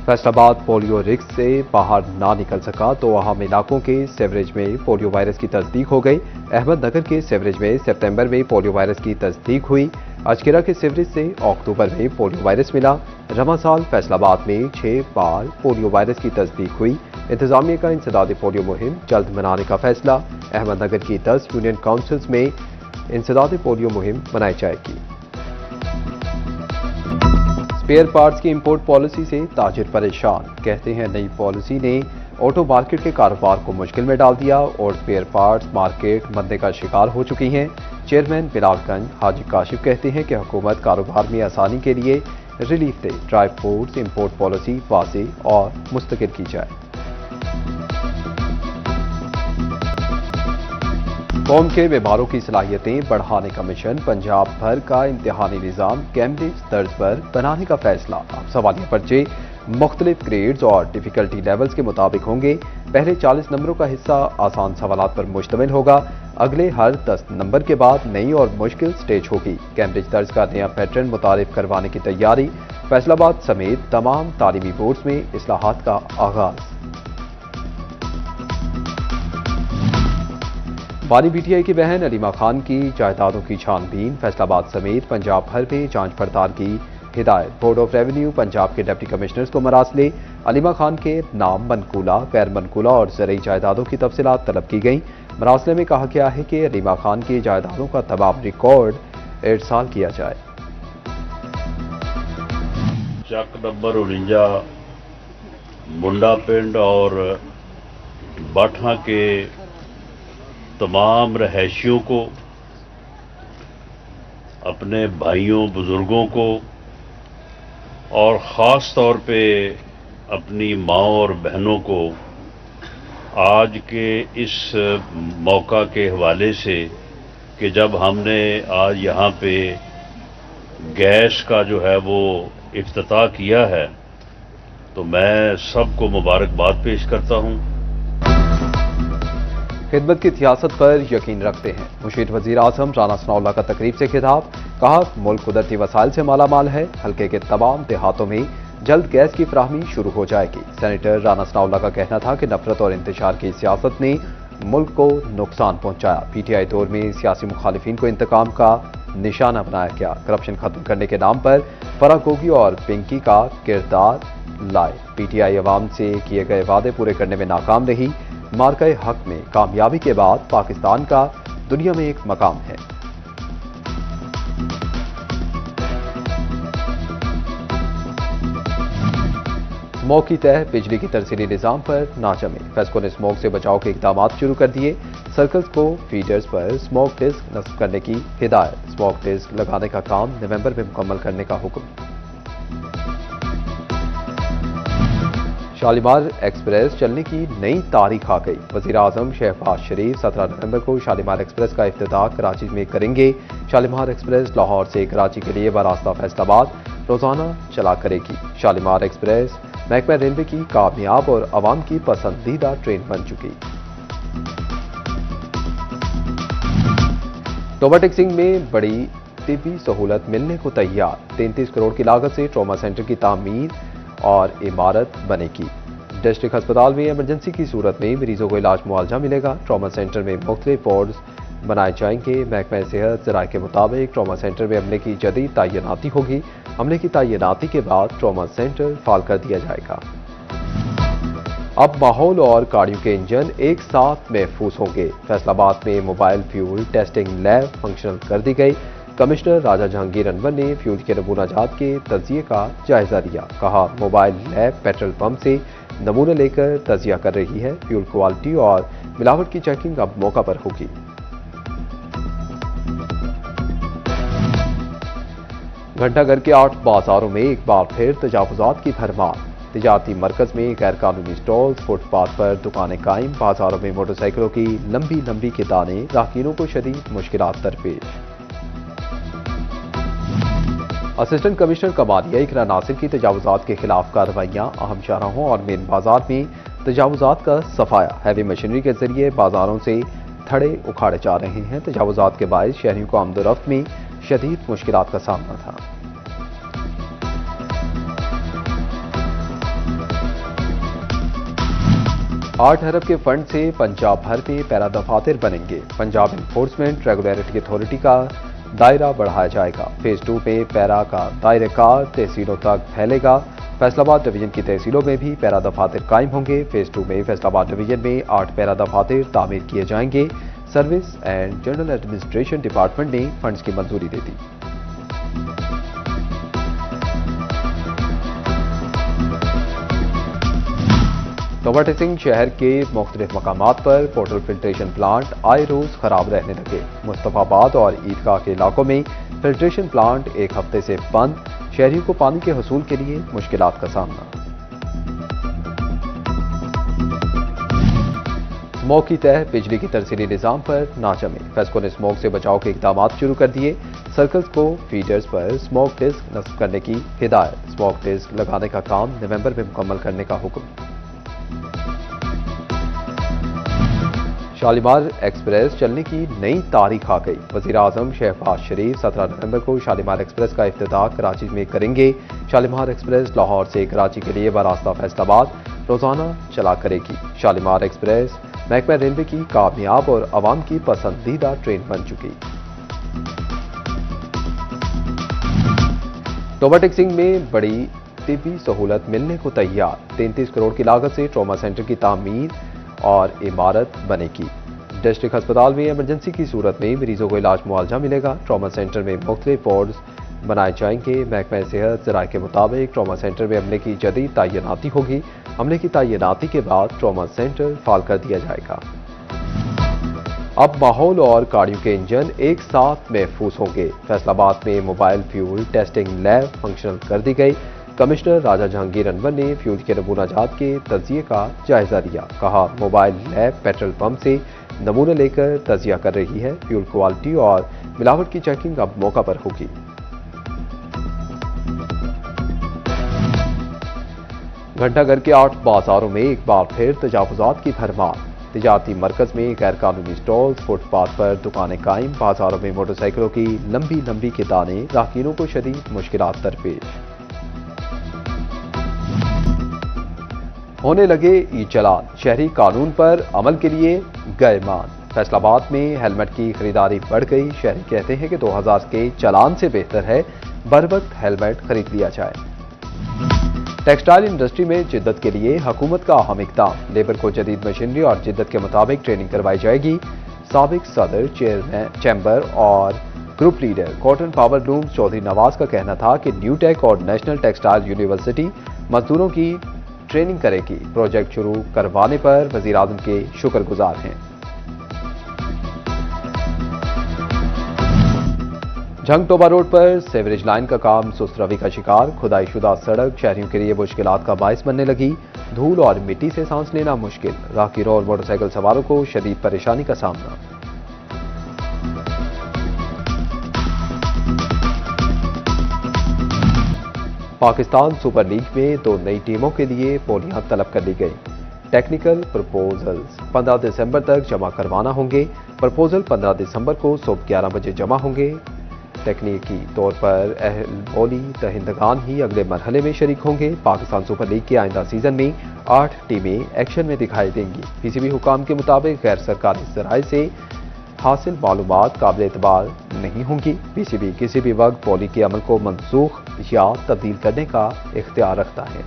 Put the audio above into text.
Faisalabad polio risk से बाहर ना निकल सका तो अहम इलाकों के सीवरेज में पोलियो वायरस की तस्दीक हो गई। अहमदनगर के सीवरेज में सितंबर में पोलियो वायरस की तस्दीक हुई। अजकेरा के सीवरेज से अक्टूबर में पोलियो वायरस मिला। रमा साल फैसलाबाद में 6 बार पोलियो वायरस की तस्दीक हुई। इंतजामिया का इंसदाद पोलियो मुहिम जल्द मनाने का फैसला। अहमदनगर की 10 यूनियन काउंसिल्स में इंसदाद पोलियो मुहिम मनाई जाएगी। स्पेयर पार्ट्स की इंपोर्ट पॉलिसी से ताजिर परेशान। कहते हैं नई पॉलिसी ने ऑटो मार्केट के कारोबार को मुश्किल में डाल दिया और स्पेयर पार्ट्स मार्केट मंदे का शिकार हो चुकी हैं। चेयरमैन बिलालगंज हाजी काशिफ कहते हैं कि हुकूमत कारोबार में आसानी के लिए रिलीफ दे। ड्राई फ्रूट्स इंपोर्ट पॉलिसी वाज़ेह और मुस्तकिल की जाए। कौम के बीमारों की सलाहियतें बढ़ाने का मिशन। पंजाब भर का इम्तिहानी निज़ाम कैम्ब्रिज तर्ज पर बनाने का फैसला। अब सवालिया पर्चे मुख्तलिफ ग्रेड्स और डिफिकल्टी लेवल्स के मुताबिक होंगे। पहले 40 नंबरों का हिस्सा आसान सवालात पर मुश्तमिल होगा। अगले हर 10 नंबर के बाद नई और मुश्किल स्टेज होगी। कैम्ब्रिज तर्ज का नया पैटर्न मुतारिफ करवाने की तैयारी। फैसलाबाद समेत तमाम तालीमी बोर्ड्स में इस्लाहात का आगाज। बानी पीटीआई की बहन अलीमा खान की जायदादों की छानबीन। फैसलाबाद समेत पंजाब भर में जांच पड़ताल की हिदायत। बोर्ड ऑफ रेवेन्यू पंजाब के डिप्टी कमिश्नर्स को मरासले अलीमा खान के नाम, मनकूला, गैर मनकूला और ज़रई जायदादों की तफसीलात तलब की गई। मरासले में कहा गया है कि अलीमा खान की जायदादों का तमाम रिकॉर्ड इरसाल किया जाए। चक नंबर 49 मुंडा पिंड और बाठा के तमाम रहायशियों को, अपने भाइयों बुजुर्गों को और ख़ास तौर पे अपनी माँ और बहनों को आज के इस मौका के हवाले से कि जब हमने आज यहाँ पे गैस का जो है वो इफ्तिताह किया है, तो मैं सबको मुबारकबाद पेश करता हूँ। खिदमत की सियासत पर यकीन रखते हैं। मुशीर वजीर आजम राना सनाउल्लाह का तकरीब से खिताब। कहा, मुल्क कुदरती वसाइल से मालामाल है। हल्के के तमाम देहातों में जल्द गैस की फराहमी शुरू हो जाएगी। सेनेटर राना सनाउल्लाह का कहना था कि नफरत और इंतशार की सियासत ने मुल्क को नुकसान पहुंचाया। पीटीआई दौर में सियासी मुखालिफिन को इंतकाम का निशाना बनाया गया। करप्शन खत्म करने के नाम पर फराह गोगी और पिंकी का किरदार लाए। पीटीआई अवाम से किए गए वादे पूरे करने में नाकाम रही। मार्के हक में कामयाबी के बाद पाकिस्तान का दुनिया में एक मकाम है। स्मोक की तह बिजली की तरसीली निजाम पर ना जमे। फेस्को ने स्मोक से बचाव के इकदाम शुरू कर दिए। सर्कल्स को फीडर्स पर स्मोक डिस्क नस्ब करने की हिदायत। स्मोक डिस्क लगाने का काम नवंबर में मुकम्मल करने का हुक्म। शालीमार एक्सप्रेस चलने की नई तारीख आ गई। वजीर आजम शहबाज शरीफ 17 नवंबर को शालीमार एक्सप्रेस का इफ्तिताह कराची में करेंगे। शालीमार एक्सप्रेस लाहौर से कराची के लिए बरास्ता फैसलाबाद रोजाना चला करेगी। शालीमार एक्सप्रेस महकमा रेलवे की कामयाब और अवाम की पसंदीदा ट्रेन बन चुकी। ट्रॉमा टेक्सिंग में बड़ी तिब्बी सहूलत मिलने को तैयार। 33 करोड़ की लागत से ट्रॉमा सेंटर की तामीर और इमारत बनेगी। डिस्ट्रिक्ट अस्पताल में इमरजेंसी की सूरत में मरीजों को इलाज मुआवजा मिलेगा। ट्रॉमा सेंटर में मुख्तलिफ वार्ड्स बनाए जाएंगे। महकमा सेहत ज़राए के मुताबिक ट्रॉमा सेंटर में अमले की जदीद तैनाती होगी। अमले की तैनाती के बाद ट्रॉमा सेंटर फाल कर दिया जाएगा। अब माहौल और गाड़ियों के इंजन एक साथ महफूज होंगे। फैसलाबाद में mobile fuel testing lab functional कर दी गई। कमिश्नर राजा जहांगीर अनवर ने फ्यूल के नमूना जात के तजिए का जायजा लिया। कहा, मोबाइल लैब पेट्रोल पंप से नमूना लेकर तजिया कर रही है। फ्यूल क्वालिटी और मिलावट की चेकिंग अब मौका पर होगी। घंटाघर के 8 बाजारों में एक बार फिर तजावुजात की भरमार। तिजारती मरकज में गैर कानूनी स्टॉल्स, फुटपाथ पर दुकानें कायम। बाजारों में मोटरसाइकिलों की लंबी लंबी कितानें। राहगीरों को शदीद मुश्किलात दरपेश। असिस्टेंट कमिश्नर कमालिया इकरा नासिर की तजावुजात के खिलाफ कार्रवाइयां। अहम शाहराहों और मेन बाजार में तजावुजात का सफाया। हैवी मशीनरी के जरिए बाजारों से थड़े उखाड़े जा रहे हैं। तजावुजात के बायस शहरियों को आमदोरफ्त में शदीद मुश्किलात का सामना था। 8 अरब के फंड से पंजाब भर में पैरा दफातर बनेंगे। पंजाब इन्फोर्समेंट रेगुलेटरी अथॉरिटी का दायरा बढ़ाया जाएगा। फेज 2 में पैरा का दायरेकार तहसीलों तक फैलेगा। फैसलाबाद डिवीजन की तहसीलों में भी पैरा दफातर कायम होंगे। फेज 2 में फैसलाबाद डिवीजन में 8 पैरा दफातर तामीर किए जाएंगे। Service and general administration department ने फंड्स की मंजूरी दे दी। नौबत सिंह शहर के मुख्तलिफ मकामात पर पोर्टल फिल्ट्रेशन प्लांट आए रोज खराब रहने लगे। मुस्तफाबाद और ईदगाह के इलाकों में फिल्ट्रेशन प्लांट एक हफ्ते से बंद। शहरियों को पानी के हसूल के लिए मुश्किलात का सामना। स्मोक की तह बिजली की तरसीली निजाम पर ना जमे। फेस्को ने स्मोक से बचाव के इकदाम शुरू कर दिए। सर्कल्स को फीडर्स पर स्मोक डिस्क नस्ब करने की हिदायत। स्मोक डिस्क लगाने का काम नवंबर में मुकम्मल करने का हुक्म। शालीमार एक्सप्रेस चलने की नई तारीख आ गई। वजीर आजम शहबाज शरीफ 17 नवंबर को शालीमार एक्सप्रेस का इफ्तिताह कराची में करेंगे। शालीमार एक्सप्रेस लाहौर से कराची के लिए बरास्ता फैसलाबाद रोजाना चला करेगी। शालीमार एक्सप्रेस महकमा रेलवे की कामयाब और आवाम की पसंदीदा ट्रेन बन चुकी। नौबत सिंह में बड़ी तिब्बी सहूलत मिलने को तैयार। 33 करोड़ की लागत से ट्रॉमा सेंटर की तामीर और इमारत बनेगी। डिस्ट्रिक्ट अस्पताल में इमरजेंसी की सूरत में मरीजों को इलाज मुआवजा मिलेगा। ट्रॉमा सेंटर में मुख्तलिफ वार्ड्स बनाए जाएंगे। महकमा सेहत ज़राए के मुताबिक ट्रॉमा सेंटर में अमले की जदीद तैनाती होगी। अमले की तैनाती के बाद ट्रॉमा सेंटर फाल कर दिया जाएगा। अब माहौल और गाड़ियों के इंजन एक साथ महफूज होंगे। फैसलाबाद में mobile fuel testing lab functional कर दी गई। कमिश्नर राजा जहांगीर अनवर ने फ्यूल के नमूना जात के तजिए का जायजा लिया। कहा, मोबाइल लैब पेट्रोल पंप से नमूना लेकर तजिया कर रही है। फ्यूल क्वालिटी और मिलावट की चेकिंग अब मौका पर होगी। घंटाघर के 8 बाजारों में एक बार फिर तजावुजात की भरमार। तिजारती मरकज में गैर कानूनी स्टॉल्स, फुटपाथ पर दुकानें कायम। बाजारों में मोटरसाइकिलों की लंबी लंबी कतारें। राहगीरों को शदीद मुश्किलात दरपेश। होने लगे ई चलान। शहरी कानून पर अमल के लिए गए मान। फैसलाबाद में हेलमेट की खरीदारी बढ़ गई। शहरी कहते हैं कि 2000 के चलान से बेहतर है बर वक्त हेलमेट खरीद लिया जाए। टेक्सटाइल इंडस्ट्री में जिद्दत के लिए हुकूमत का अहम इक़दाम। लेबर को जदीद मशीनरी और जिद्दत के मुताबिक ट्रेनिंग करवाई जाएगी। साबिक सदर चेयरमैन चैम्बर और group leader cotton power loom Chaudhry Nawaz का कहना था कि न्यू टेक और नेशनल टेक्सटाइल यूनिवर्सिटी मजदूरों की ट्रेनिंग करेगी। प्रोजेक्ट शुरू करवाने पर वजीर आजम के शुक्रगुजार हैं। झंग टोबा रोड पर सेवरेज लाइन का काम सुस्त रवि का शिकार। खुदाई शुदा सड़क शहरियों के लिए मुश्किलात का बायस बनने लगी। धूल और मिट्टी से सांस लेना मुश्किल। राहगीरों और मोटरसाइकिल सवारों को शदीद परेशानी का सामना। पाकिस्तान सुपर लीग में 2 नई टीमों के लिए बोलियां तलब कर ली गई। टेक्निकल प्रपोजल्स 15 दिसंबर तक जमा करवाना होंगे। प्रपोजल 15 दिसंबर को सुबह 11 बजे जमा होंगे। तकनीकी तौर पर अहल बोली दहिंदगान ही अगले मरहले में शरीक होंगे। पाकिस्तान सुपर लीग के आइंदा सीजन में 8 टीमें एक्शन में दिखाई देंगी। पीसीबी हुकाम के मुताबिक गैर सरकारी ज़राए से हासिल मालूमात काबिल एतबार नहीं होंगी। पीसीबी किसी भी वक्त बोली के अमल को मनसूख या तब्दील करने का इख्तियार रखता है।